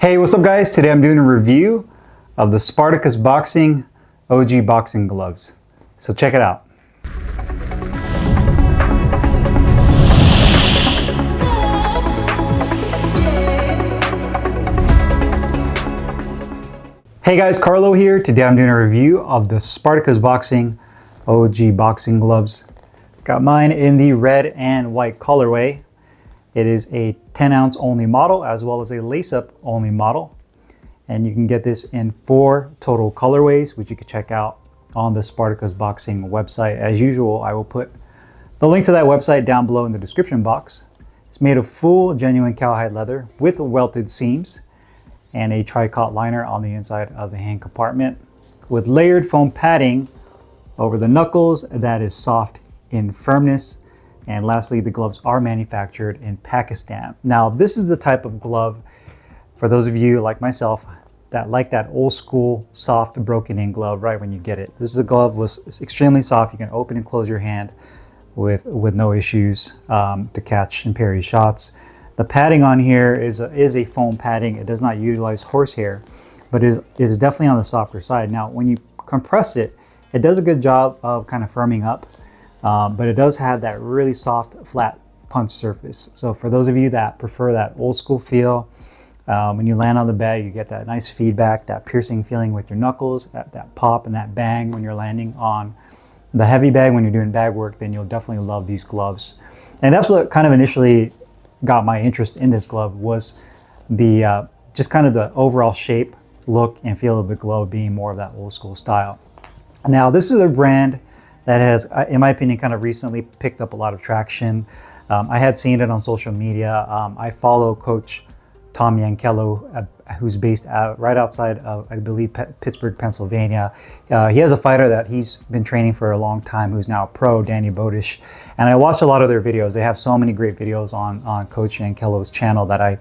Hey, what's up guys? Today I'm doing a review of the Spartacus Boxing OG boxing gloves. So check it out. Hey guys, Carlo here. Today I'm doing a review of the Spartacus Boxing OG boxing gloves. Got mine in the red and white colorway. It is a 10 ounce only model as well as a lace-up only model. And you can get this in 4 total colorways, which you can check out on the Spartacus Boxing website. As usual, I will put the link to that website down below in the description box. It's made of full genuine cowhide leather with welted seams and a tricot liner on the inside of the hand compartment with layered foam padding over the knuckles that is soft in firmness. And lastly, the gloves are manufactured in Pakistan. Now, this is the type of glove, for those of you like myself, that like that old school, soft, broken in glove right when you get it. This is a glove was extremely soft. You can open and close your hand with no issues to catch and parry shots. The padding on here is a foam padding. It does not utilize horsehair, but it is definitely on the softer side. Now, when you compress it, it does a good job of kind of firming up. But it does have that really soft, flat punch surface. So for those of you that prefer that old school feel, when you land on the bag, you get that nice feedback, that piercing feeling with your knuckles, that pop and that bang when you're landing on the heavy bag, when you're doing bag work, then you'll definitely love these gloves. And that's what kind of initially got my interest in this glove, was the just kind of the overall shape, look, and feel of the glove being more of that old school style. Now, this is a brand that has, in my opinion, kind of recently picked up a lot of traction. I had seen it on social media. I follow Coach Tom Yankello, who's based right outside of, I believe, Pittsburgh, Pennsylvania. He has a fighter that he's been training for a long time who's now a pro, Danny Bodish. And I watched a lot of their videos. They have so many great videos on Coach Yankello's channel that I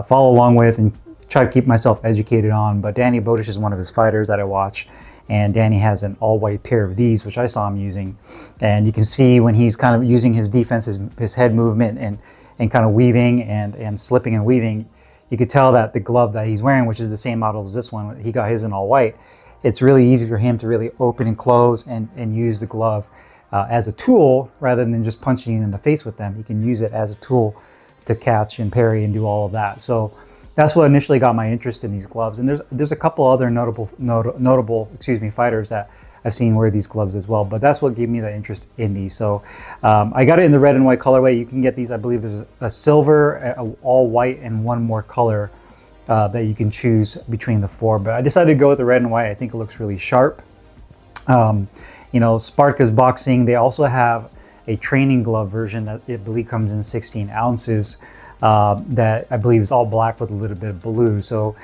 follow along with and try to keep myself educated on. But Danny Bodish is one of his fighters that I watch. And Danny has an all-white pair of these, which I saw him using. And you can see when he's kind of using his defense, his head movement and kind of weaving and slipping and weaving, you could tell that the glove that he's wearing, which is the same model as this one, he got his in all white, it's really easy for him to really open and close and use the glove as a tool rather than just punching you in the face with them. He can use it as a tool to catch and parry and do all of that. So that's what initially got my interest in these gloves. And there's a couple other notable fighters that I've seen wear these gloves as well. But that's what gave me the interest in these. So I got it in the red and white colorway. You can get these, I believe there's a silver, all white, and one more color that you can choose between the 4. But I decided to go with the red and white. I think it looks really sharp. You know, Spartacus Boxing, they also have a training glove version that I believe comes in 16 ounces. That I believe is all black with a little bit of blue. So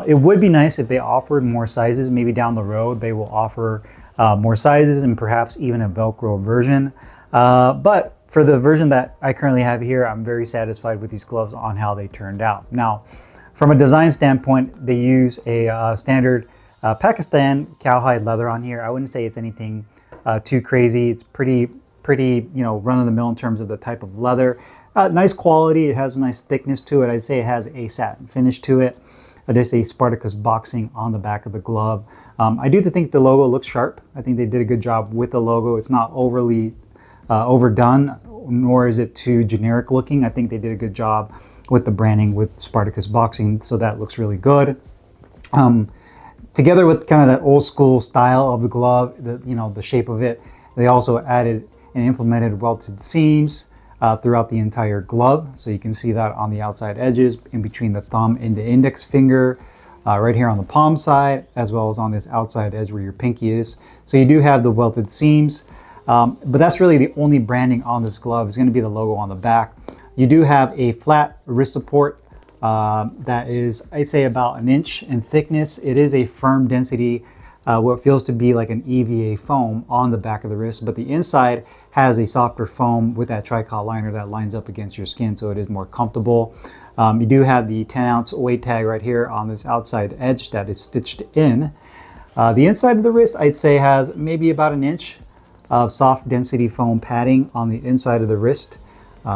it would be nice if they offered more sizes. Maybe down the road they will offer more sizes and perhaps even a Velcro version. But for the version that I currently have here, I'm very satisfied with these gloves on how they turned out. Now, from a design standpoint, they use a standard Pakistan cowhide leather on here. I wouldn't say it's anything too crazy. It's pretty, run-of-the-mill in terms of the type of leather. Nice quality. It has a nice thickness to it. I'd say it has a satin finish to it. It is a Spartacus Boxing on the back of the glove. I do think the logo looks sharp. I think they did a good job with the logo. It's not overly overdone, nor is it too generic looking. I think they did a good job with the branding with Spartacus Boxing, so that looks really good. Together with kind of that old school style of the glove, the shape of it, they also added and implemented welted seams throughout the entire glove. So you can see that on the outside edges, in between the thumb and the index finger, right here on the palm side, as well as on this outside edge where your pinky is. So you do have the welted seams, but that's really the only branding on this glove. Is going to be the logo on the back. You do have a flat wrist support that is, I'd say, about 1 inch in thickness. It is a firm density, what feels to be like an EVA foam on the back of the wrist, but the inside has a softer foam with that tricot liner that lines up against your skin, so it is more comfortable. You do have the 10 ounce weight tag right here on this outside edge that is stitched in. The inside of the wrist, I'd say, has maybe about 1 inch of soft density foam padding on the inside of the wrist.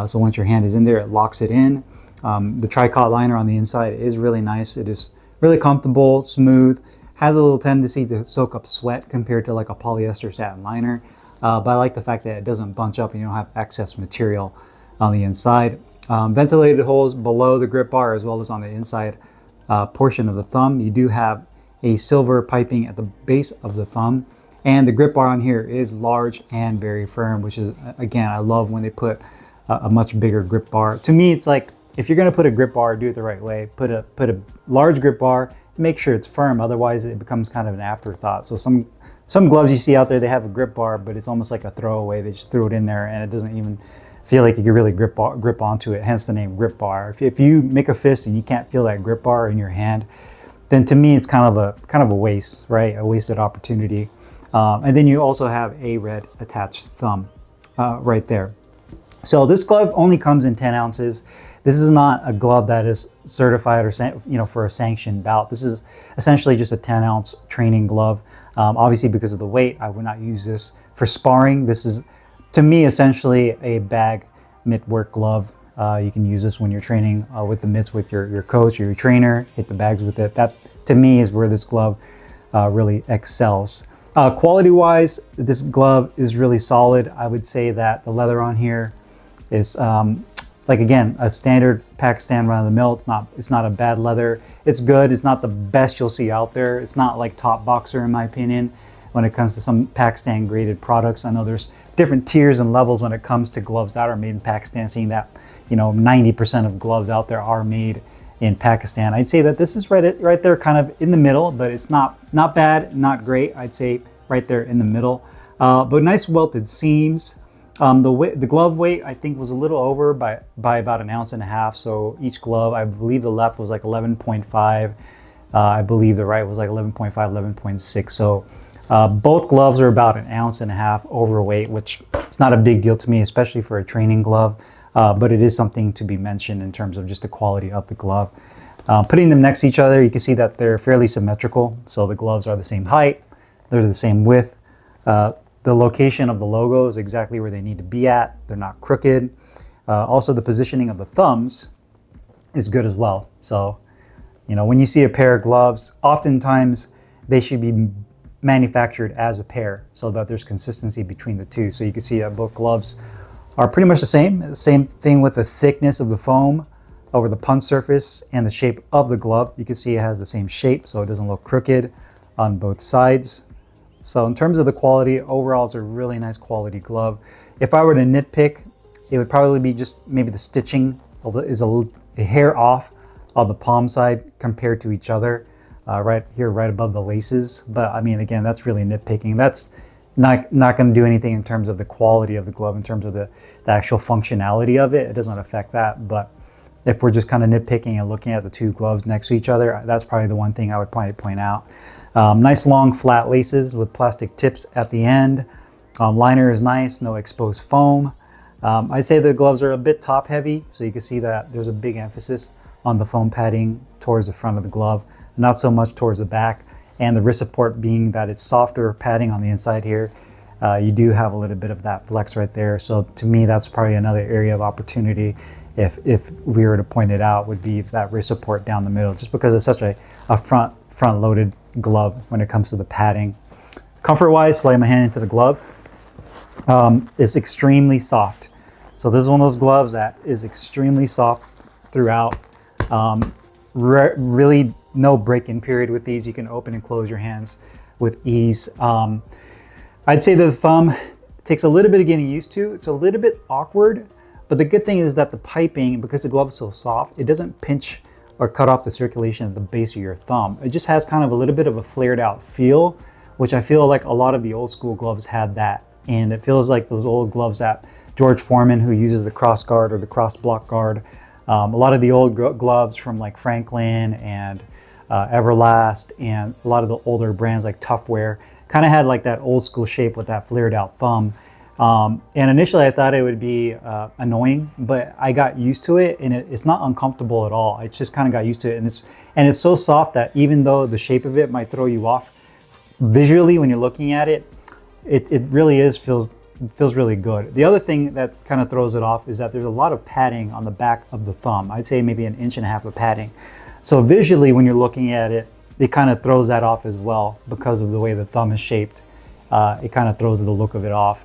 So once your hand is in there, it locks it in. The tricot liner on the inside is really nice. It is really comfortable, smooth, has a little tendency to soak up sweat compared to like a polyester satin liner. But I like the fact that it doesn't bunch up and you don't have excess material on the inside. Ventilated holes below the grip bar as well as on the inside portion of the thumb. You do have a silver piping at the base of the thumb, and the grip bar on here is large and very firm, which is, again, I love when they put a much bigger grip bar. To me, it's like, if you're going to put a grip bar, do it the right way. Put a large grip bar, make sure it's firm, otherwise it becomes kind of an afterthought. So some gloves you see out there, they have a grip bar, but it's almost like a throwaway. They just threw it in there and it doesn't even feel like you can really grip onto it, hence the name grip bar. If you make a fist and you can't feel that grip bar in your hand, then to me it's kind of a waste, right? A wasted opportunity. And then you also have a red attached thumb right there. So this glove only comes in 10 ounces. This is not a glove that is certified or for a sanctioned bout. This is essentially just a 10-ounce training glove. Obviously, because of the weight, I would not use this for sparring. This is, to me, essentially a bag mitt work glove. You can use this when you're training with the mitts with your coach or your trainer, hit the bags with it. That, to me, is where this glove really excels. Quality-wise, this glove is really solid. I would say that the leather on here is, like, again, a standard Pakistan run-of-the-mill. It's not a bad leather. It's good. It's not the best you'll see out there. It's not like Top Boxer, in my opinion, when it comes to some Pakistan graded products. I know there's different tiers and levels when it comes to gloves that are made in Pakistan, seeing that 90% of gloves out there are made in Pakistan. I'd say that this is right there, kind of in the middle, but it's not bad, not great. I'd say right there in the middle. But nice welted seams. The glove weight, I think, was a little over by about 1.5 ounces. So each glove, I believe the left was like 11.5. I believe the right was like 11.5, 11.6. So both gloves are about 1.5 ounces overweight, which is not a big deal to me, especially for a training glove. But it is something to be mentioned in terms of just the quality of the glove. Putting them next to each other, you can see that they're fairly symmetrical. So the gloves are the same height, they're the same width. The location of the logo is exactly where they need to be at. They're not crooked. Also, the positioning of the thumbs is good as well. So, when you see a pair of gloves, oftentimes they should be manufactured as a pair so that there's consistency between the two. So you can see that both gloves are pretty much the same. Same thing with the thickness of the foam over the punch surface and the shape of the glove. You can see it has the same shape, so it doesn't look crooked on both sides. So in terms of the quality, overall it's a really nice quality glove. If I were to nitpick, it would probably be just maybe the stitching is a hair off on the palm side compared to each other, right here, right above the laces. But I mean, again, that's really nitpicking. That's not going to do anything in terms of the quality of the glove, in terms of the actual functionality of it. It doesn't affect that. But if we're just kind of nitpicking and looking at the two gloves next to each other, that's probably the one thing I would probably point out. Nice long flat laces with plastic tips at the end. Liner is nice, no exposed foam. I'd say the gloves are a bit top heavy, so you can see that there's a big emphasis on the foam padding towards the front of the glove, not so much towards the back. And the wrist support, being that it's softer padding on the inside here, you do have a little bit of that flex right there. So to me, that's probably another area of opportunity, if we were to point it out, would be that wrist support down the middle, just because it's such a front loaded glove when it comes to the padding. Comfort wise, slide my hand into the glove. It's extremely soft. So this is one of those gloves that is extremely soft throughout. Really no break-in period with these. You can open and close your hands with ease. I'd say that the thumb takes a little bit of getting used to. It's a little bit awkward, but the good thing is that the piping, because the glove is so soft, it doesn't pinch or cut off the circulation at the base of your thumb. It just has kind of a little bit of a flared out feel, which I feel like a lot of the old school gloves had that. And it feels like those old gloves that George Foreman, who uses the cross guard or the cross block guard, a lot of the old gloves from like Franklin and Everlast and a lot of the older brands like Toughwear kind of had like that old school shape with that flared out thumb. And initially I thought it would be annoying, but I got used to it, and it's not uncomfortable at all. I just kind of got used to it, and it's so soft that even though the shape of it might throw you off visually when you're looking at it, it really feels feels really good. The other thing that kind of throws it off is that there's a lot of padding on the back of the thumb. I'd say maybe 1.5 inches of padding. So visually, when you're looking at it, it kind of throws that off as well because of the way the thumb is shaped. It kind of throws the look of it off.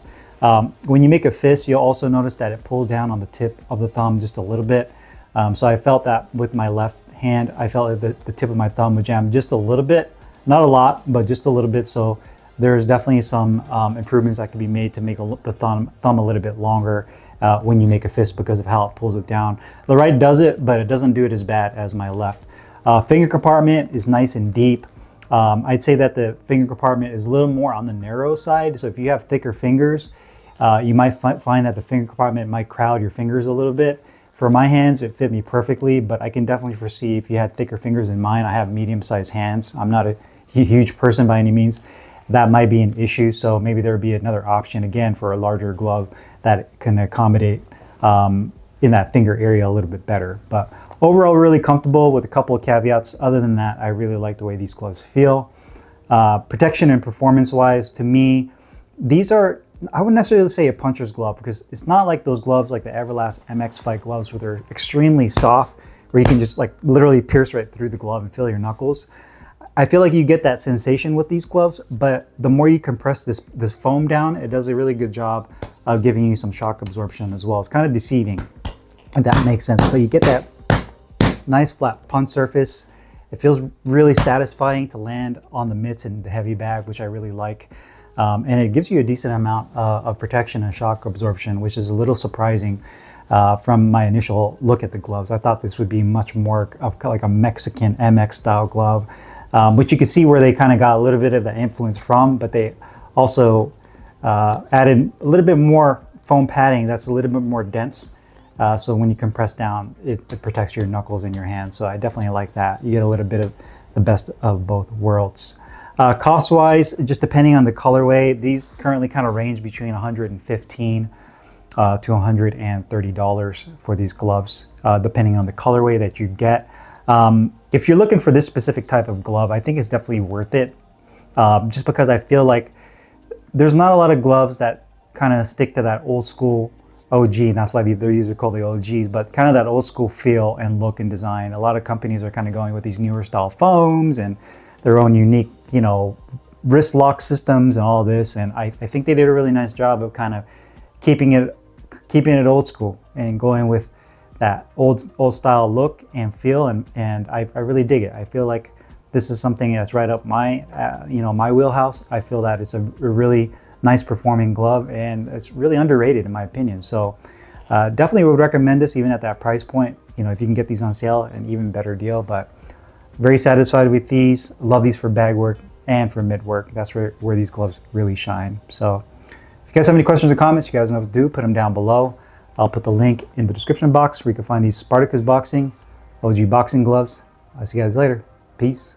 When you make a fist, you'll also notice that it pulls down on the tip of the thumb just a little bit. So I felt that with my left hand. I felt that the tip of my thumb would jam just a little bit, not a lot, but just a little bit. So there's definitely some improvements that can be made to make the thumb a little bit longer when you make a fist because of how it pulls it down. The right does it, but it doesn't do it as bad as my left. Finger compartment is nice and deep. I'd say that the finger compartment is a little more on the narrow side. So if you have thicker fingers, you might find that the finger compartment might crowd your fingers a little bit. For my hands, it fit me perfectly, but I can definitely foresee if you had thicker fingers than mine. I have medium-sized hands. I'm not a huge person by any means. That might be an issue. So maybe there would be another option again for a larger glove that can accommodate in that finger area a little bit better. But overall, really comfortable with a couple of caveats. Other than that, I really like the way these gloves feel. Protection and performance-wise, to me, these are, I wouldn't necessarily say a puncher's glove because it's not like those gloves like the Everlast MX Fight gloves where they're extremely soft, where you can just like literally pierce right through the glove and feel your knuckles. I feel like you get that sensation with these gloves, but the more you compress this foam down, it does a really good job of giving you some shock absorption as well. It's kind of deceiving, if that makes sense. So you get that nice flat punch surface. It feels really satisfying to land on the mitts and the heavy bag, which I really like. And it gives you a decent amount of protection and shock absorption, which is a little surprising from my initial look at the gloves. I thought this would be much more of like a Mexican MX style glove, which you can see where they kind of got a little bit of the influence from, but they also added a little bit more foam padding that's a little bit more dense. So when you compress down, it protects your knuckles and your hands. So I definitely like that. You get a little bit of the best of both worlds. Cost-wise, just depending on the colorway, these currently kind of range between $115 to $130 for these gloves, depending on the colorway that you get. If you're looking for this specific type of glove, I think it's definitely worth it, just because I feel like there's not a lot of gloves that kind of stick to that old school OG, and that's why these are called the OGs, but kind of that old school feel and look and design. A lot of companies are kind of going with these newer style foams and their own unique, you know, wrist lock systems and all this. And I think they did a really nice job of kind of keeping it old school and going with that old style look and feel. And I really dig it. I feel like this is something that's right up my, my wheelhouse. I feel that it's a really nice performing glove and it's really underrated in my opinion. So definitely would recommend this even at that price point. You know, if you can get these on sale, an even better deal. But very satisfied with these. Love these for bag work and for mid work. That's where these gloves really shine. So if you guys have any questions or comments, you guys know what to do. Put them down below. I'll put the link in the description box where you can find these Spartacus Boxing OG boxing gloves. I'll see you guys later. Peace.